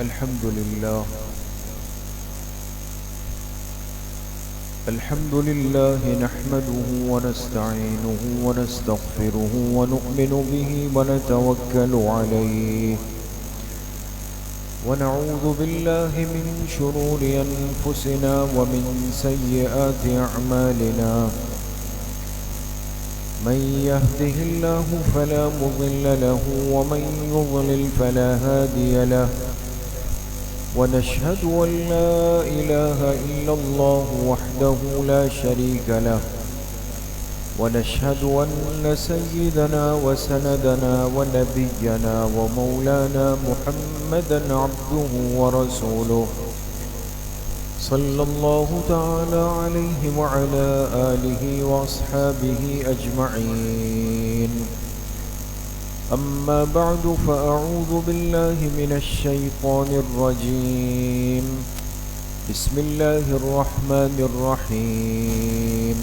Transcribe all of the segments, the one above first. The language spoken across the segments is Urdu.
الحمد لله نحمده ونستعينه ونستغفره ونؤمن به ونتوكل عليه ونعوذ بالله من شرور أنفسنا ومن سيئات أعمالنا من يهده الله فلا مضل له ومن يضلل فلا هادي له ونشهد أن لا إله إلا الله وحده لا شريك له ونشهد أن سيدنا وسندنا ونبينا ومولانا محمدا عبده ورسوله صلى الله تعالى عليه وعلى آله وأصحابه أجمعين أما بعد فأعوذ بالله من الشيطان الرجيم بسم الله الرحمن الرحيم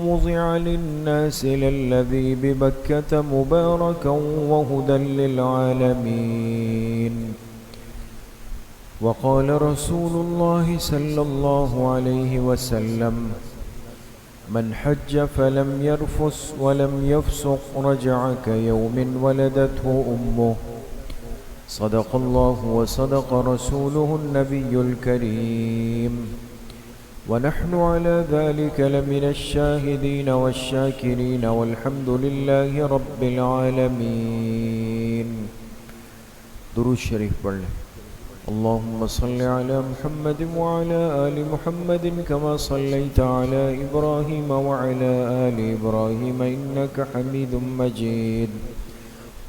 وضع للناس للذي ببكة مباركا وهدى للعالمين وقال رسول الله صلى الله عليه وسلم من حج فلم يرفث ولم يفسق رجع كيوم ولدته أمه صدق الله وصدق رسوله النبي الكريم ونحن على ذلك لمن الشاهدين والشاكرين والحمد لله رب العالمين. درود شریف پڑھ لیں. اللهم صل على محمد وعلى آل محمد كما صليت على إبراهيم وعلى آل إبراهيم إنك حميد مجيد.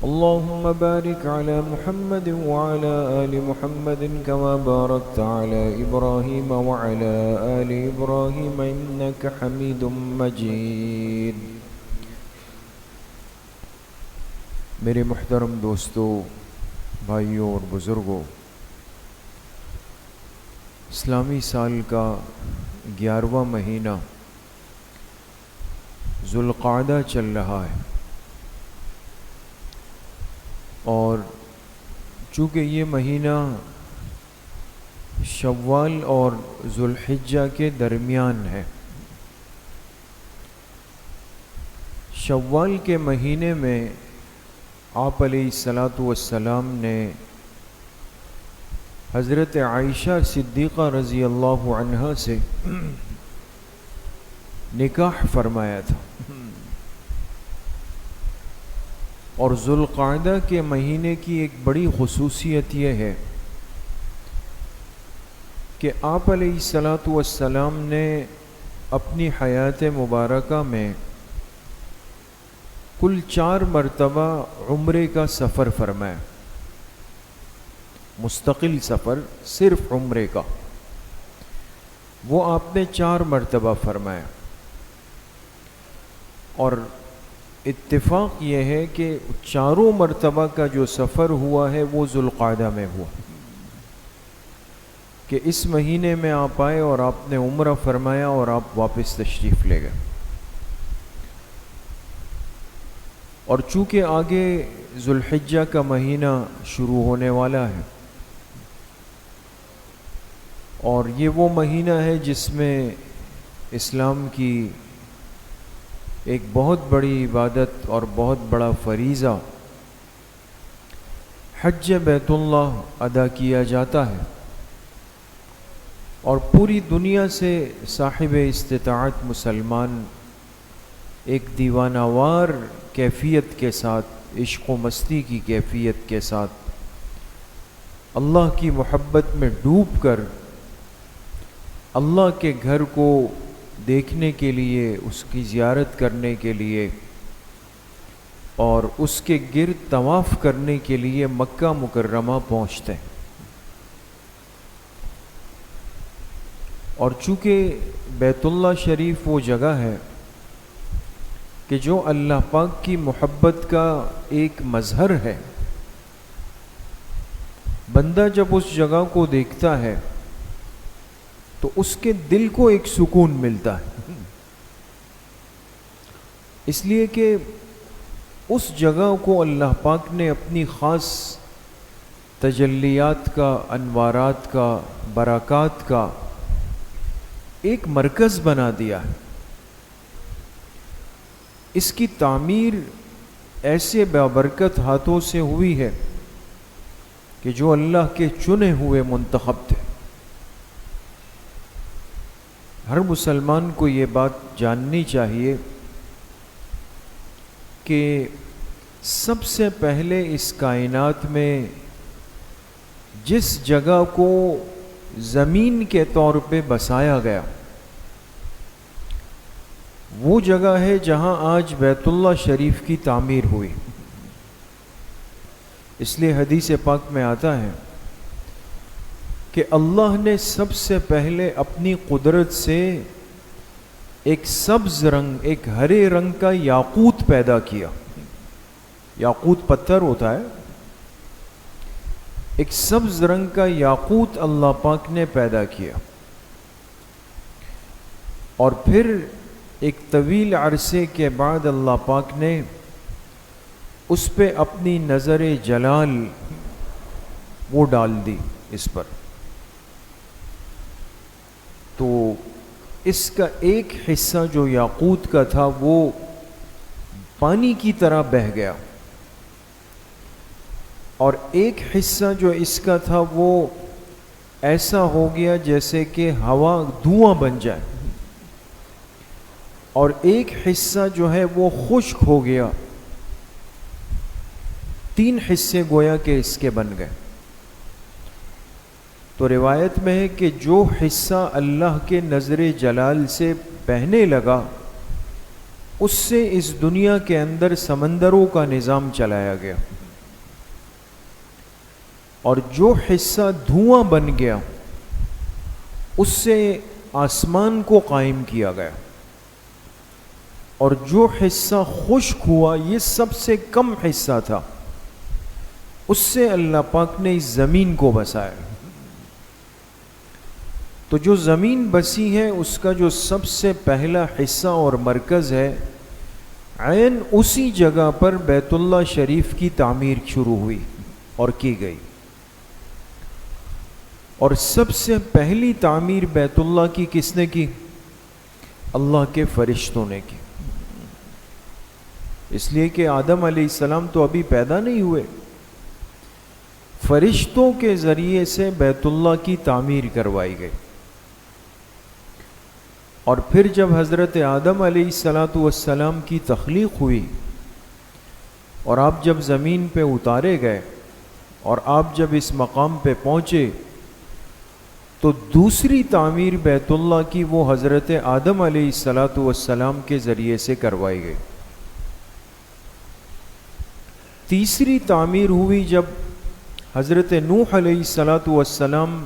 اللهم بارك على محمد وعلى آل محمد كما باركت على إبراهيم وعلى آل إبراهيم إنك حميد مجيد. میرے محترم دوستو، بھائیوں اور بزرگوں، اسلامی سال کا 11واں مہینہ ذوالقعدہ چل رہا ہے، اور چونکہ یہ مہینہ شوال اور ذوالحجہ کے درمیان ہے، شوال کے مہینے میں آپ علیہ السلام نے حضرت عائشہ صدیقہ رضی اللہ عنہا سے نکاح فرمایا تھا، اور ذوالقعدہ کے مہینے کی ایک بڑی خصوصیت یہ ہے کہ آپ علیہ السلام نے اپنی حیات مبارکہ میں کل 4 مرتبہ عمرے کا سفر فرمایا، مستقل سفر صرف عمرے کا، وہ آپ نے 4 مرتبہ فرمایا. اور اتفاق یہ ہے کہ 4 مرتبہ کا جو سفر ہوا ہے وہ ذوالقعدہ میں ہوا، کہ اس مہینے میں آپ آئے اور آپ نے عمرہ فرمایا اور آپ واپس تشریف لے گئے. اور چونکہ آگے ذوالحجہ کا مہینہ شروع ہونے والا ہے، اور یہ وہ مہینہ ہے جس میں اسلام کی ایک بہت بڑی عبادت اور بہت بڑا فریضہ حج بیت اللہ ادا کیا جاتا ہے، اور پوری دنیا سے صاحب استطاعت مسلمان ایک دیوانہ وار کیفیت کے ساتھ، عشق و مستی کی کیفیت کے ساتھ اللہ کی محبت میں ڈوب کر اللہ کے گھر کو دیکھنے کے لیے، اس کی زیارت کرنے کے لیے اور اس کے گرد طواف کرنے کے لیے مکہ مکرمہ پہنچتے ہیں. اور چونکہ بیت اللہ شریف وہ جگہ ہے کہ جو اللہ پاک کی محبت کا ایک مظہر ہے، بندہ جب اس جگہ کو دیکھتا ہے تو اس کے دل کو ایک سکون ملتا ہے، اس لیے کہ اس جگہ کو اللہ پاک نے اپنی خاص تجلیات کا، انوارات کا، برکات کا ایک مرکز بنا دیا ہے۔ اس کی تعمیر ایسے بابرکت ہاتھوں سے ہوئی ہے کہ جو اللہ کے چنے ہوئے منتخب تھے۔ ہر مسلمان کو یہ بات جاننی چاہیے کہ سب سے پہلے اس کائنات میں جس جگہ کو زمین کے طور پہ بسایا گیا وہ جگہ ہے جہاں آج بیت اللہ شریف کی تعمیر ہوئی۔ اس لیے حدیث پاک میں آتا ہے کہ اللہ نے سب سے پہلے اپنی قدرت سے ایک سبز رنگ، ایک ہرے رنگ کا یاقوت پیدا کیا۔ یاقوت پتھر ہوتا ہے، ایک سبز رنگ کا یاقوت اللہ پاک نے پیدا کیا، اور پھر ایک طویل عرصے کے بعد اللہ پاک نے اس پہ اپنی نظر جلال وہ ڈال دی اس پر۔ تو اس کا ایک حصہ جو یاقوت کا تھا وہ پانی کی طرح بہہ گیا، اور ایک حصہ جو اس کا تھا وہ ایسا ہو گیا جیسے کہ ہوا دھواں بن جائے، اور ایک حصہ جو ہے وہ خشک ہو گیا۔ تین حصے گویا کہ اس کے بن گئے۔ تو روایت میں ہے کہ جو حصہ اللہ کے نظر جلال سے بہنے لگا اس سے اس دنیا کے اندر سمندروں کا نظام چلایا گیا، اور جو حصہ دھواں بن گیا اس سے آسمان کو قائم کیا گیا، اور جو حصہ خشک ہوا یہ سب سے کم حصہ تھا، اس سے اللہ پاک نے اس زمین کو بسایا۔ تو جو زمین بسی ہے اس کا جو سب سے پہلا حصہ اور مرکز ہے، عین اسی جگہ پر بیت اللہ شریف کی تعمیر شروع ہوئی اور کی گئی، اور سب سے پہلی تعمیر بیت اللہ کی کس نے کی؟ اللہ کے فرشتوں نے کی۔ اس لیے کہ آدم علیہ السلام تو ابھی پیدا نہیں ہوئے، فرشتوں کے ذریعے سے بیت اللہ کی تعمیر کروائی گئی۔ اور پھر جب حضرت آدم علیہ السلام کی تخلیق ہوئی اور آپ جب زمین پہ اتارے گئے اور آپ جب اس مقام پہ پہنچے تو دوسری تعمیر بیت اللہ کی وہ حضرت آدم علیہ السلام کے ذریعے سے کروائی گئی۔ تیسری تعمیر ہوئی جب حضرت نوح علیہ السلام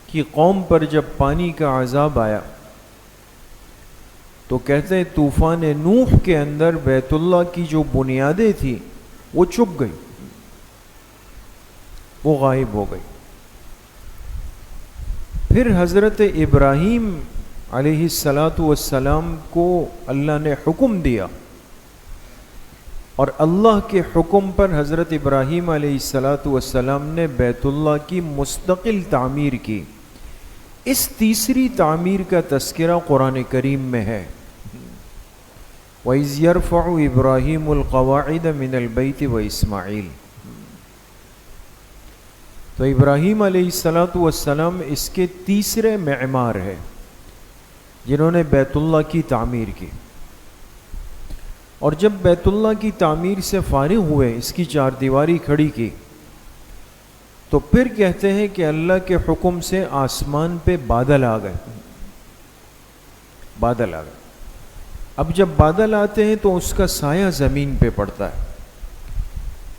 کی قوم پر جب پانی کا عذاب آیا تو کہتے ہیں طوفان نوح کے اندر بیت اللہ کی جو بنیادیں تھیں وہ چپ گئی، وہ غائب ہو گئی۔ پھر حضرت ابراہیم علیہ السلام کو اللہ نے حکم دیا، اور اللہ کے حکم پر حضرت ابراہیم علیہ السلام نے بیت اللہ کی مستقل تعمیر کی۔ اس تیسری تعمیر کا تذکرہ قرآن کریم میں ہے، وَإِذْ يَرْفَعُ إِبْرَاهِيمُ الْقَوَاعِدَ مِنَ الْبَيْتِ وَإِسْمَاعِيلُ۔ تو ابراہیم علیہ السلام اس کے تیسرے معمار ہے جنہوں نے بیت اللہ کی تعمیر کی، اور جب بیت اللہ کی تعمیر سے فارغ ہوئے، اس کی چار دیواری کھڑی کی، تو پھر کہتے ہیں کہ اللہ کے حکم سے آسمان پہ بادل آ گئے، بادل آ گئے۔ اب جب بادل آتے ہیں تو اس کا سایہ زمین پہ پڑتا ہے۔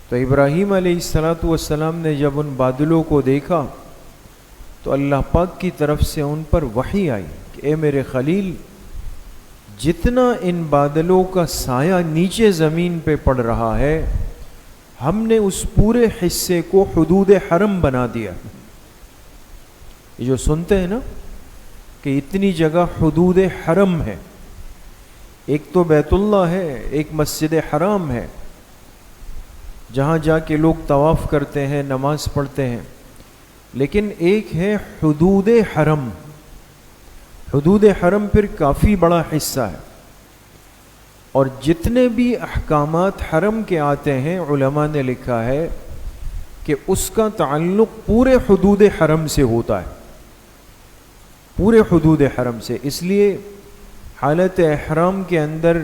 تو ابراہیم علیہ السلام نے جب ان بادلوں کو دیکھا تو اللہ پاک کی طرف سے ان پر وحی آئی کہ اے میرے خلیل، جتنا ان بادلوں کا سایہ نیچے زمین پہ پڑ رہا ہے، ہم نے اس پورے حصے کو حدود حرم بنا دیا۔ یہ جو سنتے ہیں نا کہ اتنی جگہ حدود حرم ہے، ایک تو بیت اللہ ہے، ایک مسجد حرام ہے، جہاں جا کے لوگ طواف کرتے ہیں، نماز پڑھتے ہیں، لیکن ایک ہے حدود حرم۔ حدود حرم پھر کافی بڑا حصہ ہے، اور جتنے بھی احکامات حرم کے آتے ہیں علماء نے لکھا ہے کہ اس کا تعلق پورے حدود حرم سے ہوتا ہے، پورے حدود حرم سے۔ اس لیے حالت احرام کے اندر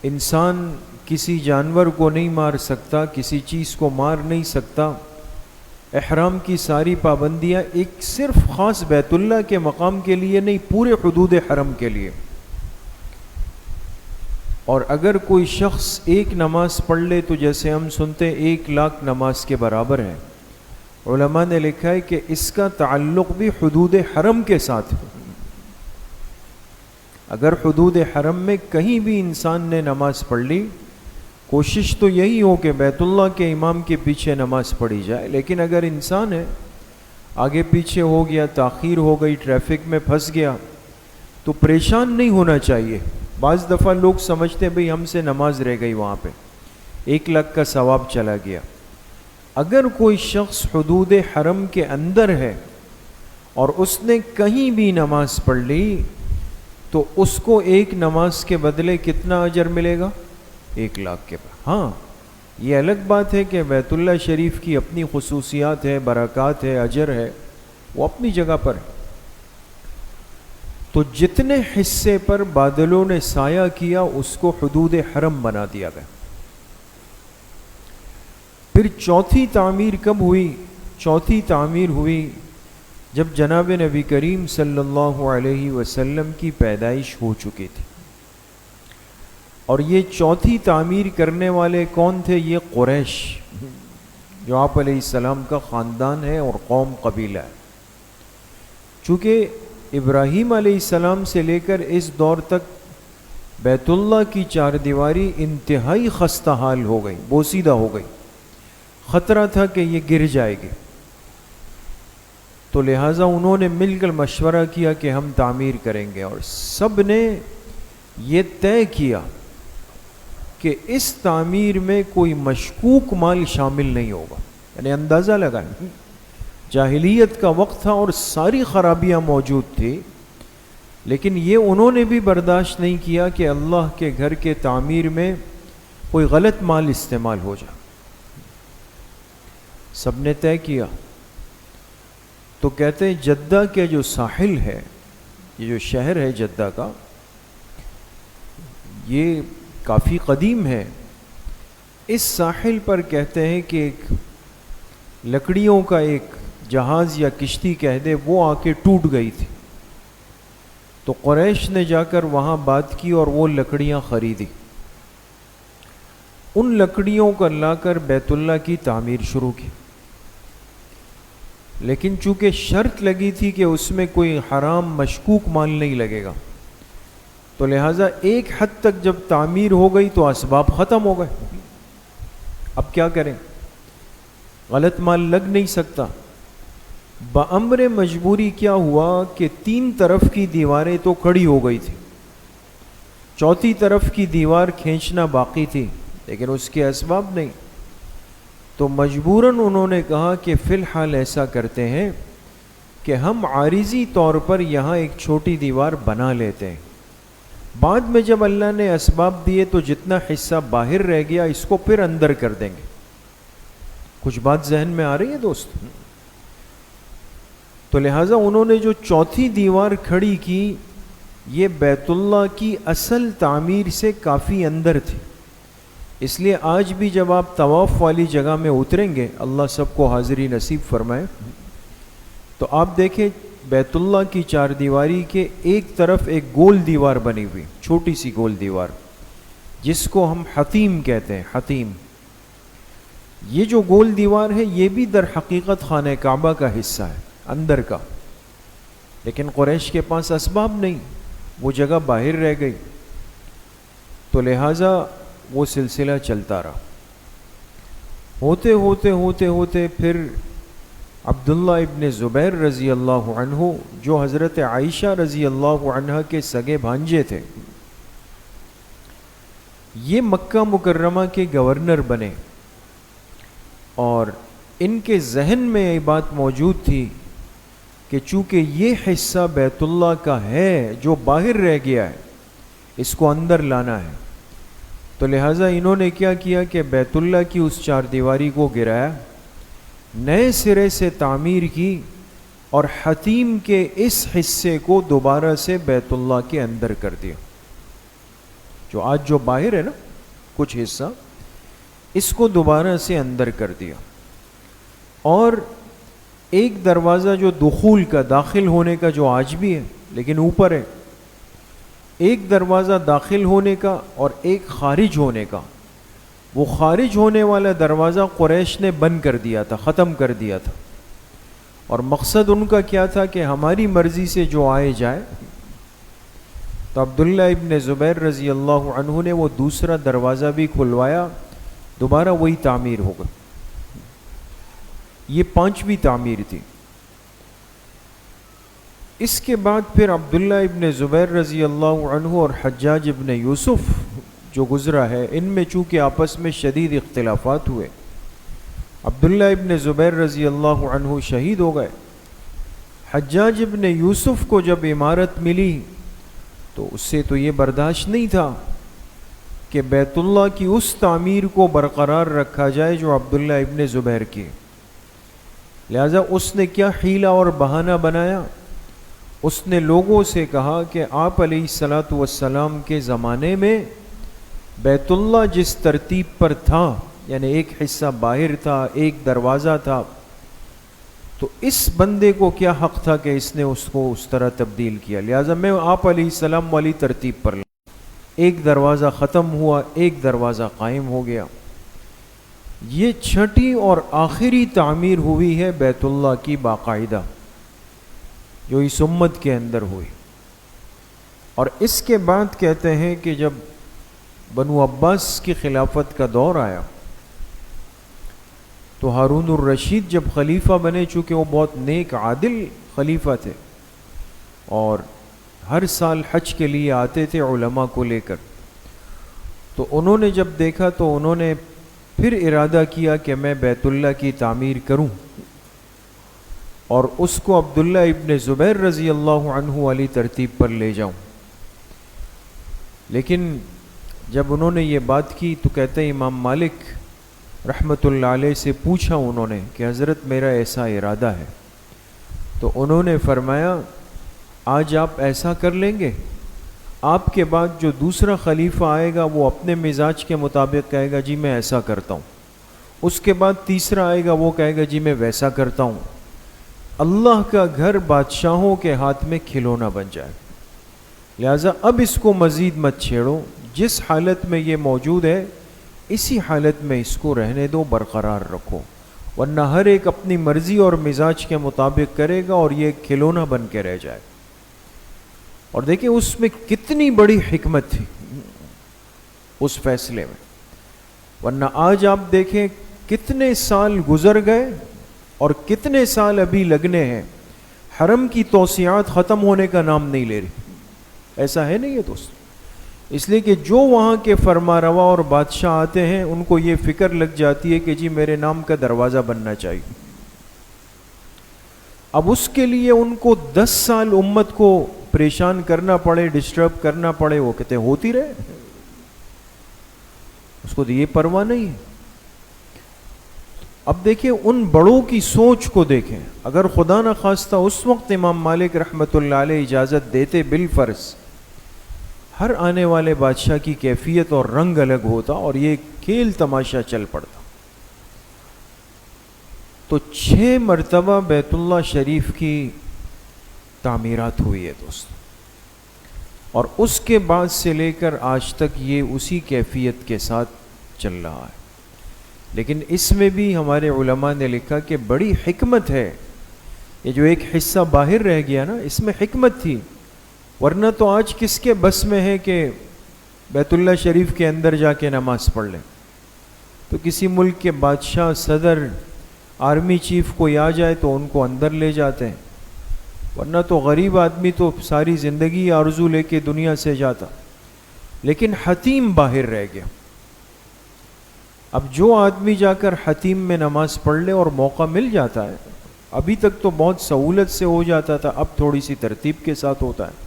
انسان کسی جانور کو نہیں مار سکتا، کسی چیز کو مار نہیں سکتا۔ احرام کی ساری پابندیاں ایک صرف خاص بیت اللہ کے مقام کے لیے نہیں، پورے حدود حرم کے لیے۔ اور اگر کوئی شخص ایک نماز پڑھ لے تو جیسے ہم سنتے 1,00,000 نماز کے برابر ہے۔ علماء نے لکھا ہے کہ اس کا تعلق بھی حدود حرم کے ساتھ ہے۔ اگر حدود حرم میں کہیں بھی انسان نے نماز پڑھ لی، کوشش تو یہی ہو کہ بیت اللہ کے امام کے پیچھے نماز پڑھی جائے، لیکن اگر انسان ہے آگے پیچھے ہو گیا، تاخیر ہو گئی، ٹریفک میں پھنس گیا، تو پریشان نہیں ہونا چاہیے۔ بعض دفعہ لوگ سمجھتے ہیں بھئی ہم سے نماز رہ گئی، وہاں پہ 1,00,000 کا ثواب چلا گیا۔ اگر کوئی شخص حدود حرم کے اندر ہے اور اس نے کہیں بھی نماز پڑھ لی تو اس کو ایک نماز کے بدلے کتنا اجر ملے گا؟ 1,00,000 کے بعد۔ ہاں، یہ الگ بات ہے کہ بیت اللہ شریف کی اپنی خصوصیات ہے، برکات ہے، اجر ہے، وہ اپنی جگہ پر ہے۔ تو جتنے حصے پر بادلوں نے سایہ کیا اس کو حدود حرم بنا دیا گیا۔ پھر چوتھی تعمیر کب ہوئی؟ چوتھی تعمیر ہوئی جب جناب نبی کریم صلی اللہ علیہ وسلم کی پیدائش ہو چکی تھی۔ اور یہ چوتھی تعمیر کرنے والے کون تھے؟ یہ قریش، جو آپ علیہ السلام کا خاندان ہے اور قوم قبیلہ ہے۔ چونکہ ابراہیم علیہ السلام سے لے کر اس دور تک بیت اللہ کی چار دیواری انتہائی خستہ حال ہو گئی، بوسیدہ ہو گئی، خطرہ تھا کہ یہ گر جائے گی۔ تو لہٰذا انہوں نے مل کر مشورہ کیا کہ ہم تعمیر کریں گے، اور سب نے یہ طے کیا کہ اس تعمیر میں کوئی مشکوک مال شامل نہیں ہوگا۔ یعنی اندازہ لگائیں، جاہلیت کا وقت تھا اور ساری خرابیاں موجود تھی، لیکن یہ انہوں نے بھی برداشت نہیں کیا کہ اللہ کے گھر کے تعمیر میں کوئی غلط مال استعمال ہو جائے۔ سب نے طے کیا۔ تو کہتے ہیں جدہ کے جو ساحل ہے، یہ جو شہر ہے جدہ کا، یہ کافی قدیم ہے۔ اس ساحل پر کہتے ہیں کہ ایک لکڑیوں کا ایک جہاز یا کشتی کہہ دے، وہ آ کے ٹوٹ گئی تھی۔ تو قریش نے جا کر وہاں بات کی اور وہ لکڑیاں خریدی۔ ان لکڑیوں کو لا کر بیت اللہ کی تعمیر شروع کی، لیکن چونکہ شرط لگی تھی کہ اس میں کوئی حرام مشکوک مال نہیں لگے گا، تو لہٰذا ایک حد تک جب تعمیر ہو گئی تو اسباب ختم ہو گئے۔ اب کیا کریں؟ غلط مال لگ نہیں سکتا۔ بامر مجبوری کیا ہوا کہ 3 طرف کی دیواریں تو کھڑی ہو گئی تھی، چوتھی طرف کی دیوار کھینچنا باقی تھی، لیکن اس کے اسباب نہیں۔ تو مجبوراً انہوں نے کہا کہ فی الحال ایسا کرتے ہیں کہ ہم عارضی طور پر یہاں ایک چھوٹی دیوار بنا لیتے ہیں، بعد میں جب اللہ نے اسباب دیے تو جتنا حصہ باہر رہ گیا اس کو پھر اندر کر دیں گے۔ کچھ بات ذہن میں آ رہی ہے دوست؟ تو لہٰذا انہوں نے جو چوتھی دیوار کھڑی کی، یہ بیت اللہ کی اصل تعمیر سے کافی اندر تھی۔ اس لیے آج بھی جب آپ طواف والی جگہ میں اتریں گے، اللہ سب کو حاضری نصیب فرمائے، تو آپ دیکھیں بیت اللہ کی 4 دیواری کے ایک طرف ایک گول دیوار بنی ہوئی، چھوٹی سی گول دیوار، جس کو ہم حتیم کہتے ہیں۔ حتیم، یہ جو گول دیوار ہے یہ بھی در حقیقت خانہ کعبہ کا حصہ ہے، اندر کا، لیکن قریش کے پاس اسباب نہیں، وہ جگہ باہر رہ گئی، تو لہٰذا وہ سلسلہ چلتا رہا۔ ہوتے ہوتے ہوتے ہوتے پھر عبداللہ ابن زبیر رضی اللہ عنہ، جو حضرت عائشہ رضی اللہ عنہ کے سگے بھانجے تھے، یہ مکہ مکرمہ کے گورنر بنے، اور ان کے ذہن میں یہ بات موجود تھی کہ چونکہ یہ حصہ بیت اللہ کا ہے جو باہر رہ گیا ہے، اس کو اندر لانا ہے، تو لہٰذا انہوں نے کیا کیا کہ بیت اللہ کی اس چار دیواری کو گرایا، نئے سرے سے تعمیر کی اور حتیم کے اس حصے کو دوبارہ سے بیت اللہ کے اندر کر دیا۔ جو آج جو باہر ہے نا کچھ حصہ، اس کو دوبارہ سے اندر کر دیا، اور ایک دروازہ جو دخول کا، داخل ہونے کا، جو آج بھی ہے لیکن اوپر ہے، ایک دروازہ داخل ہونے کا اور ایک خارج ہونے کا۔ وہ خارج ہونے والا دروازہ قریش نے بند کر دیا تھا، ختم کر دیا تھا، اور مقصد ان کا کیا تھا کہ ہماری مرضی سے جو آئے جائے۔ تو عبداللہ ابن زبیر رضی اللہ عنہ نے وہ دوسرا دروازہ بھی کھلوایا، دوبارہ وہی تعمیر ہو گئی۔ یہ پانچویں تعمیر تھی۔ اس کے بعد پھر عبداللہ ابن زبیر رضی اللہ عنہ اور حجاج ابن یوسف جو گزرا ہے، ان میں چونکہ آپس میں شدید اختلافات ہوئے، عبداللہ ابن زبیر رضی اللہ عنہ شہید ہو گئے۔ حجاج ابن یوسف کو جب عمارت ملی تو اس سے تو یہ برداشت نہیں تھا کہ بیت اللہ کی اس تعمیر کو برقرار رکھا جائے جو عبداللہ ابن زبیر کی، لہذا اس نے کیا حیلہ اور بہانہ بنایا، اس نے لوگوں سے کہا کہ آپ علیہ الصلاۃ والسلام کے زمانے میں بیت اللہ جس ترتیب پر تھا، یعنی ایک حصہ باہر تھا، ایک دروازہ تھا، تو اس بندے کو کیا حق تھا کہ اس نے اس کو اس طرح تبدیل کیا، لہذا میں آپ علیہ السلام والی ترتیب پر ایک دروازہ ختم ہوا، ایک دروازہ قائم ہو گیا۔ یہ چھٹی اور آخری تعمیر ہوئی ہے بیت اللہ کی باقاعدہ، جو اس امت کے اندر ہوئی۔ اور اس کے بعد کہتے ہیں کہ جب بنو عباس کی خلافت کا دور آیا تو ہارون الرشید جب خلیفہ بنے، چونکہ وہ بہت نیک عادل خلیفہ تھے اور ہر سال حج کے لیے آتے تھے علماء کو لے کر، تو انہوں نے جب دیکھا تو انہوں نے پھر ارادہ کیا کہ میں بیت اللہ کی تعمیر کروں اور اس کو عبداللہ ابن زبیر رضی اللہ عنہ والی ترتیب پر لے جاؤں۔ لیکن جب انہوں نے یہ بات کی تو کہتے ہیں امام مالک رحمۃ اللہ علیہ سے پوچھا انہوں نے کہ حضرت میرا ایسا ارادہ ہے، تو انہوں نے فرمایا آج آپ ایسا کر لیں گے، آپ کے بعد جو دوسرا خلیفہ آئے گا وہ اپنے مزاج کے مطابق کہے گا جی میں ایسا کرتا ہوں، اس کے بعد تیسرا آئے گا وہ کہے گا جی میں ویسا کرتا ہوں۔ اللہ کا گھر بادشاہوں کے ہاتھ میں کھلونا بن جائے، لہٰذا اب اس کو مزید مت چھیڑو، جس حالت میں یہ موجود ہے اسی حالت میں اس کو رہنے دو، برقرار رکھو، ورنہ ہر ایک اپنی مرضی اور مزاج کے مطابق کرے گا اور یہ کھلونا بن کے رہ جائے۔ اور دیکھیں اس میں کتنی بڑی حکمت تھی اس فیصلے میں، ورنہ آج آپ دیکھیں کتنے سال گزر گئے اور کتنے سال ابھی لگنے ہیں، حرم کی توسیعات ختم ہونے کا نام نہیں لے رہی، ایسا ہے نہیں ہے دوست؟ اس لیے کہ جو وہاں کے فرما روا اور بادشاہ آتے ہیں ان کو یہ فکر لگ جاتی ہے کہ جی میرے نام کا دروازہ بننا چاہیے۔ اب اس کے لیے ان کو 10 سال امت کو پریشان کرنا پڑے، ڈسٹرب کرنا پڑے، وہ کہتے ہیں ہوتی رہے، اس کو تو یہ پرواہ نہیں ہے۔ اب دیکھیں ان بڑوں کی سوچ کو دیکھیں، اگر خدا نہ خواستہ اس وقت امام مالک رحمۃ اللہ علیہ اجازت دیتے بالفرض، ہر آنے والے بادشاہ کی کیفیت اور رنگ الگ ہوتا اور یہ کھیل تماشا چل پڑتا۔ تو 6 مرتبہ بیت اللہ شریف کی تعمیرات ہوئی ہے دوست، اور اس کے بعد سے لے کر آج تک یہ اسی کیفیت کے ساتھ چل رہا ہے۔ لیکن اس میں بھی ہمارے علماء نے لکھا کہ بڑی حکمت ہے، یہ جو ایک حصہ باہر رہ گیا نا اس میں حکمت تھی، ورنہ تو آج کس کے بس میں ہے کہ بیت اللہ شریف کے اندر جا کے نماز پڑھ لیں؟ تو کسی ملک کے بادشاہ، صدر، آرمی چیف کوئی آ جائے تو ان کو اندر لے جاتے ہیں، ورنہ تو غریب آدمی تو ساری زندگی آرزو لے کے دنیا سے جاتا، لیکن حتیم باہر رہ گیا۔ اب جو آدمی جا کر حتیم میں نماز پڑھ لے اور موقع مل جاتا ہے، ابھی تک تو بہت سہولت سے ہو جاتا تھا، اب تھوڑی سی ترتیب کے ساتھ ہوتا ہے،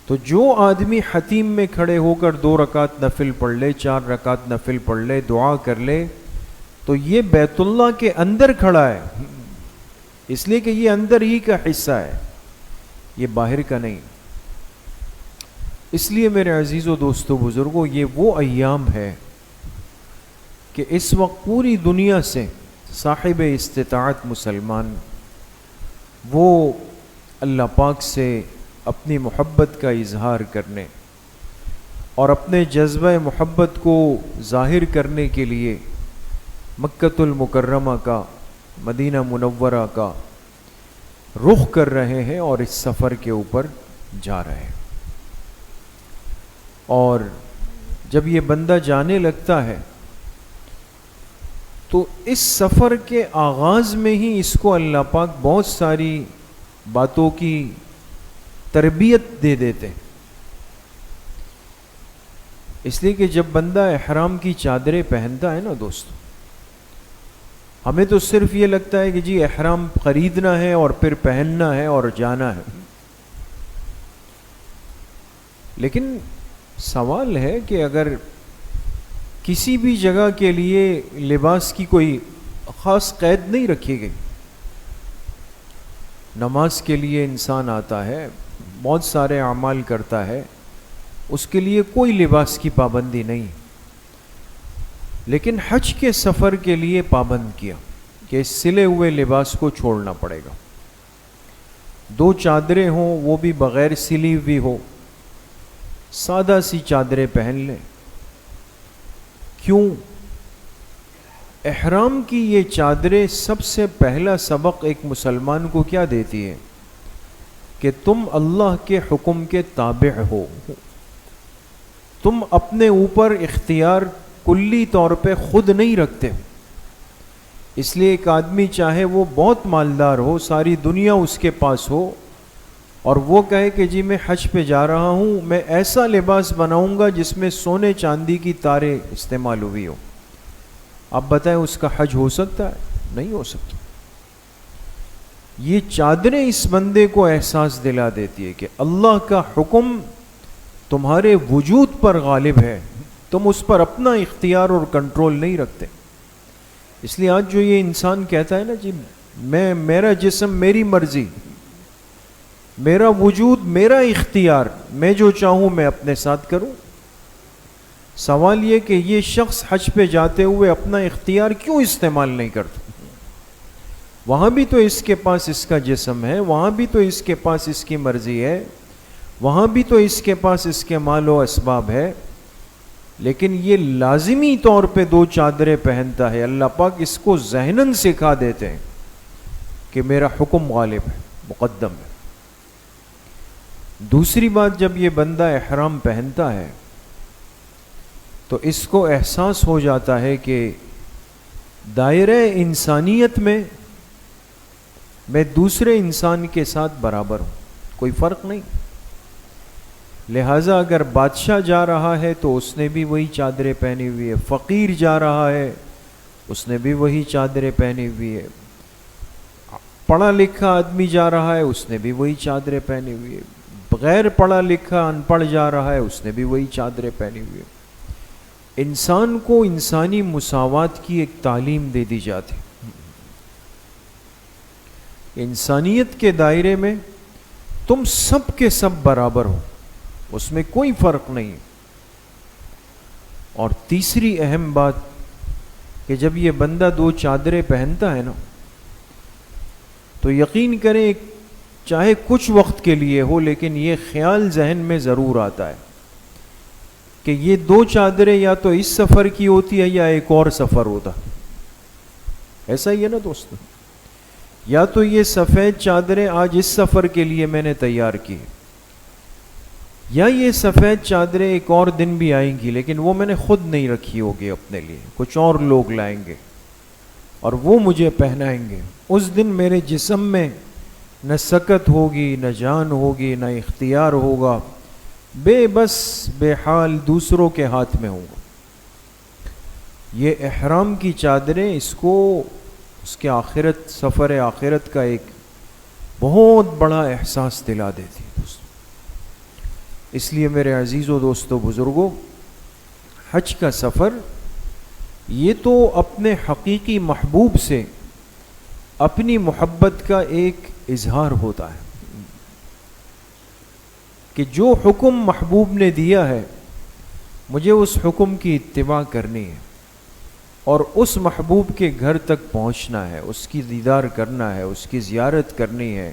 تو جو آدمی حتیم میں کھڑے ہو کر 2 رکعت نفل پڑھ لے، 4 رکعت نفل پڑھ لے، دعا کر لے، تو یہ بیت اللہ کے اندر کھڑا ہے، اس لیے کہ یہ اندر ہی کا حصہ ہے، یہ باہر کا نہیں۔ اس لیے میرے عزیزو دوستو بزرگوں، یہ وہ ایام ہے کہ اس وقت پوری دنیا سے صاحب استطاعت مسلمان وہ اللہ پاک سے اپنی محبت کا اظہار کرنے اور اپنے جذبہ محبت کو ظاہر کرنے کے لیے مکۃ المکرمہ کا، مدینہ منورہ کا رخ کر رہے ہیں اور اس سفر کے اوپر جا رہے ہیں۔ اور جب یہ بندہ جانے لگتا ہے تو اس سفر کے آغاز میں ہی اس کو اللہ پاک بہت ساری باتوں کی تربیت دے دیتے، اس لیے کہ جب بندہ احرام کی چادریں پہنتا ہے نا دوستو، ہمیں تو صرف یہ لگتا ہے کہ جی احرام خریدنا ہے اور پھر پہننا ہے اور جانا ہے، لیکن سوال ہے کہ اگر کسی بھی جگہ کے لیے لباس کی کوئی خاص قید نہیں رکھی گئی، نماز کے لیے انسان آتا ہے، بہت سارے اعمال کرتا ہے، اس کے لیے کوئی لباس کی پابندی نہیں، لیکن حج کے سفر کے لیے پابند کیا کہ اس سلے ہوئے لباس کو چھوڑنا پڑے گا، 2 چادریں ہوں وہ بھی بغیر سلی ہوئی ہو، سادہ سی چادریں پہن لیں۔ کیوں؟ احرام کی یہ چادریں سب سے پہلا سبق ایک مسلمان کو کیا دیتی ہے کہ تم اللہ کے حکم کے تابع ہو، تم اپنے اوپر اختیار کلی طور پہ خود نہیں رکھتے۔ اس لیے ایک آدمی چاہے وہ بہت مالدار ہو، ساری دنیا اس کے پاس ہو، اور وہ کہے کہ جی میں حج پہ جا رہا ہوں، میں ایسا لباس بناؤں گا جس میں سونے چاندی کی تاریں استعمال ہوئی ہو، آپ بتائیں اس کا حج ہو سکتا ہے؟ نہیں ہو سکتا۔ یہ چادریں اس بندے کو احساس دلا دیتی ہے کہ اللہ کا حکم تمہارے وجود پر غالب ہے، تم اس پر اپنا اختیار اور کنٹرول نہیں رکھتے۔ اس لیے آج جو یہ انسان کہتا ہے نا جی میرا جسم میری مرضی، میرا وجود میرا اختیار، میں جو چاہوں میں اپنے ساتھ کروں، سوال یہ کہ یہ شخص حج پہ جاتے ہوئے اپنا اختیار کیوں استعمال نہیں کرتا؟ وہاں بھی تو اس کے پاس اس کا جسم ہے، وہاں بھی تو اس کے پاس اس کی مرضی ہے، وہاں بھی تو اس کے پاس اس کے مال و اسباب ہے، لیکن یہ لازمی طور پہ 2 چادریں پہنتا ہے۔ اللہ پاک اس کو ذہناً سکھا دیتے ہیں کہ میرا حکم غالب ہے، مقدم ہے۔ دوسری بات، جب یہ بندہ احرام پہنتا ہے تو اس کو احساس ہو جاتا ہے کہ دائرہ انسانیت میں میں دوسرے انسان کے ساتھ برابر ہوں، کوئی فرق نہیں، لہٰذا اگر بادشاہ جا رہا ہے تو اس نے بھی وہی چادریں پہنی ہوئی ہے، فقیر جا رہا ہے اس نے بھی وہی چادریں پہنی ہوئی ہے، پڑھا لکھا آدمی جا رہا ہے اس نے بھی وہی چادریں پہنی ہوئی ہے، غیر پڑھا لکھا ان پڑھ جا رہا ہے اس نے بھی وہی چادریں پہنی ہوئی ہے۔ انسان کو انسانی مساوات کی ایک تعلیم دے دی جاتی، انسانیت کے دائرے میں تم سب کے سب برابر ہو، اس میں کوئی فرق نہیں۔ اور تیسری اہم بات کہ جب یہ بندہ 2 چادریں پہنتا ہے نا تو یقین کریں چاہے کچھ وقت کے لیے ہو، لیکن یہ خیال ذہن میں ضرور آتا ہے کہ یہ 2 چادریں یا تو اس سفر کی ہوتی ہے یا ایک اور سفر ہوتا، ایسا ہی ہے نا دوستو، یا تو یہ سفید چادریں آج اس سفر کے لیے میں نے تیار کی، یا یہ سفید چادریں ایک اور دن بھی آئیں گی لیکن وہ میں نے خود نہیں رکھی ہوگی اپنے لیے، کچھ اور لوگ لائیں گے اور وہ مجھے پہنائیں گے۔ اس دن میرے جسم میں نہ سکت ہوگی، نہ جان ہوگی، نہ اختیار ہوگا، بے بس بے حال دوسروں کے ہاتھ میں ہوں گا۔ یہ احرام کی چادریں اس کو اس کے آخرت سفر آخرت کا ایک بہت بڑا احساس دلا دیتی ہے دوستو۔ اس لیے میرے عزیزوں دوستو بزرگوں، حج کا سفر یہ تو اپنے حقیقی محبوب سے اپنی محبت کا ایک اظہار ہوتا ہے کہ جو حکم محبوب نے دیا ہے مجھے اس حکم کی اتباع کرنی ہے، اور اس محبوب کے گھر تک پہنچنا ہے، اس کی دیدار کرنا ہے، اس کی زیارت کرنی ہے،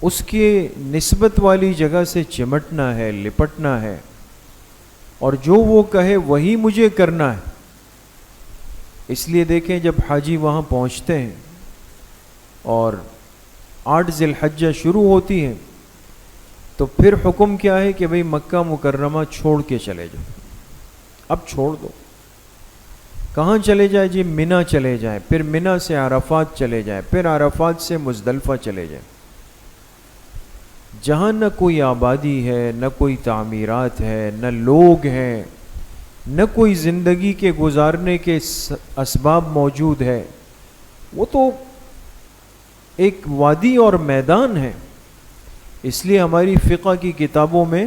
اس کے نسبت والی جگہ سے چمٹنا ہے، لپٹنا ہے، اور جو وہ کہے وہی مجھے کرنا ہے۔ اس لیے دیکھیں جب حاجی وہاں پہنچتے ہیں اور 8 ذی الحجہ شروع ہوتی ہے تو پھر حکم کیا ہے کہ بھئی مکہ مکرمہ چھوڑ کے چلے جاؤ، اب چھوڑ دو۔ کہاں چلے جائیں جی؟ منی چلے جائیں، پھر منی سے عرفات چلے جائیں، پھر عرفات سے مزدلفہ چلے جائیں، جہاں نہ کوئی آبادی ہے، نہ کوئی تعمیرات ہے، نہ لوگ ہیں، نہ کوئی زندگی کے گزارنے کے اسباب موجود ہے، وہ تو ایک وادی اور میدان ہے۔ اس لیے ہماری فقہ کی کتابوں میں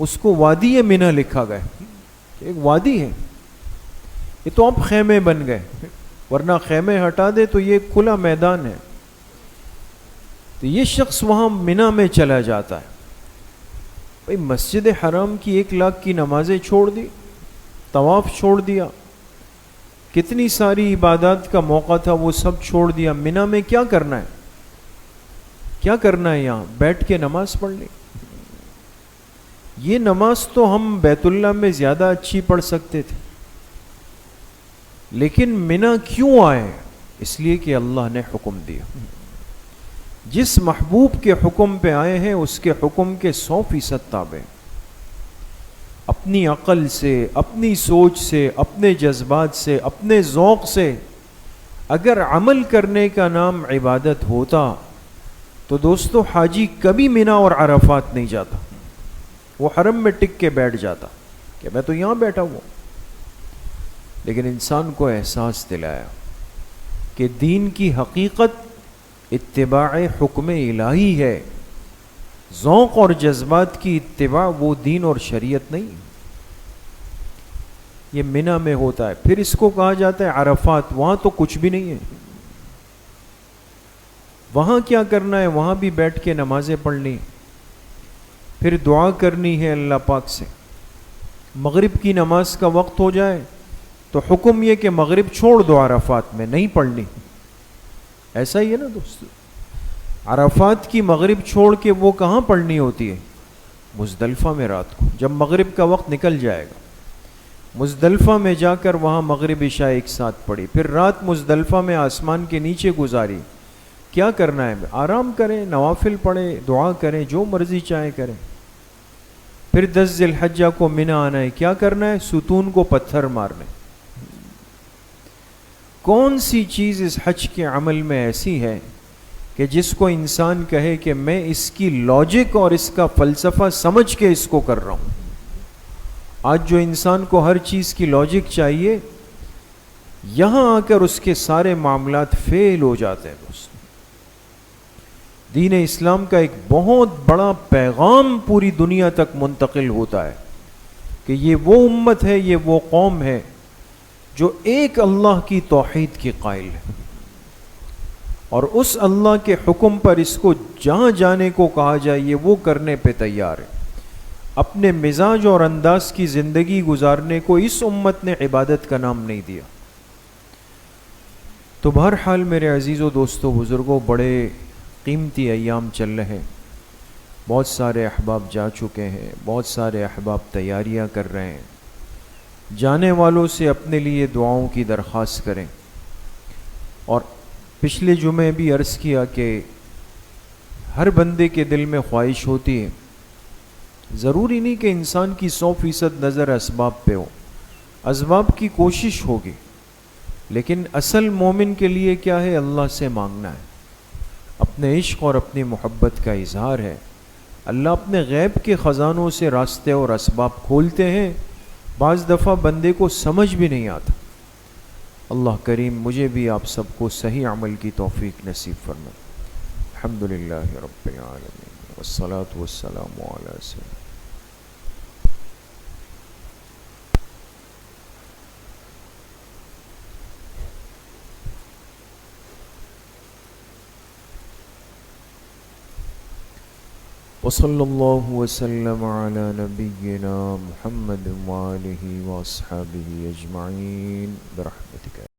اس کو وادی منی لکھا گیا، ایک وادی ہے، یہ تو اب خیمے بن گئے، ورنہ خیمے ہٹا دے تو یہ کھلا میدان ہے۔ تو یہ شخص وہاں منی میں چلا جاتا ہے، بھئی مسجد حرام کی 1 لاکھ کی نمازیں چھوڑ دی، طواف چھوڑ دیا، کتنی ساری عبادات کا موقع تھا وہ سب چھوڑ دیا، منی میں کیا کرنا ہے؟ کیا کرنا ہے؟ یہاں بیٹھ کے نماز پڑھ لی۔ یہ نماز تو ہم بیت اللہ میں زیادہ اچھی پڑھ سکتے تھے، لیکن منی کیوں آئے؟ اس لیے کہ اللہ نے حکم دیا۔ جس محبوب کے حکم پہ آئے ہیں اس کے حکم کے 100% تابع، اپنی عقل سے، اپنی سوچ سے، اپنے جذبات سے، اپنے ذوق سے اگر عمل کرنے کا نام عبادت ہوتا تو دوستو حاجی کبھی منی اور عرفات نہیں جاتا، وہ حرم میں ٹک کے بیٹھ جاتا کہ میں تو یہاں بیٹھا ہوں۔ لیکن انسان کو احساس دلایا کہ دین کی حقیقت اتباع حکم الہی ہے، ذوق اور جذبات کی اتباع وہ دین اور شریعت نہیں، یہ منی میں ہوتا ہے۔ پھر اس کو کہا جاتا ہے عرفات، وہاں تو کچھ بھی نہیں ہے، وہاں کیا کرنا ہے؟ وہاں بھی بیٹھ کے نمازیں پڑھنی، پھر دعا کرنی ہے اللہ پاک سے۔ مغرب کی نماز کا وقت ہو جائے تو حکم یہ کہ مغرب چھوڑ دو، عرفات میں نہیں پڑھنی، ایسا ہی ہے نا دوستو۔ عرفات کی مغرب چھوڑ کے وہ کہاں پڑھنی ہوتی ہے؟ مزدلفہ میں رات کو، جب مغرب کا وقت نکل جائے گا مزدلفہ میں جا کر وہاں مغرب عشاء ایک ساتھ پڑھی، پھر رات مزدلفہ میں آسمان کے نیچے گزاری۔ کیا کرنا ہے؟ آرام کریں، نوافل پڑھیں، دعا کریں، جو مرضی چاہیں کریں۔ پھر 10 ذی الحجہ کو منی آنا ہے، کیا کرنا ہے؟ ستون کو پتھر مارنے۔ کون سی چیز اس حج کے عمل میں ایسی ہے کہ جس کو انسان کہے کہ میں اس کی لاجک اور اس کا فلسفہ سمجھ کے اس کو کر رہا ہوں؟ آج جو انسان کو ہر چیز کی لاجک چاہیے، یہاں آ کر اس کے سارے معاملات فیل ہو جاتے ہیں دوست۔ دین اسلام کا ایک بہت بڑا پیغام پوری دنیا تک منتقل ہوتا ہے کہ یہ وہ امت ہے، یہ وہ قوم ہے جو ایک اللہ کی توحید کی قائل ہے، اور اس اللہ کے حکم پر اس کو جہاں جانے کو کہا جائے یہ وہ کرنے پہ تیار ہے۔ اپنے مزاج اور انداز کی زندگی گزارنے کو اس امت نے عبادت کا نام نہیں دیا۔ تو بہرحال میرے عزیزو دوستو بزرگوں، بڑے قیمتی ایام چل رہے ہیں، بہت سارے احباب جا چکے ہیں، بہت سارے احباب تیاریاں کر رہے ہیں۔ جانے والوں سے اپنے لیے دعاؤں کی درخواست کریں، اور پچھلے جمعے بھی عرض کیا کہ ہر بندے کے دل میں خواہش ہوتی ہے، ضروری نہیں کہ انسان کی 100% نظر اسباب پہ ہو، اسباب کی کوشش ہوگی، لیکن اصل مومن کے لیے کیا ہے؟ اللہ سے مانگنا ہے، اپنے عشق اور اپنی محبت کا اظہار ہے۔ اللہ اپنے غیب کے خزانوں سے راستے اور اسباب کھولتے ہیں، بعض دفعہ بندے کو سمجھ بھی نہیں آتا. اللہ کریم مجھے بھی آپ سب کو صحیح عمل کی توفیق نصیب فرمائے. الحمدللہ رب العالمین والصلاة والسلام علی سیدنا. وصلی اللہ وسلم علی نبینا محمد وآلہ واصحابہ اجمعین برحمتک.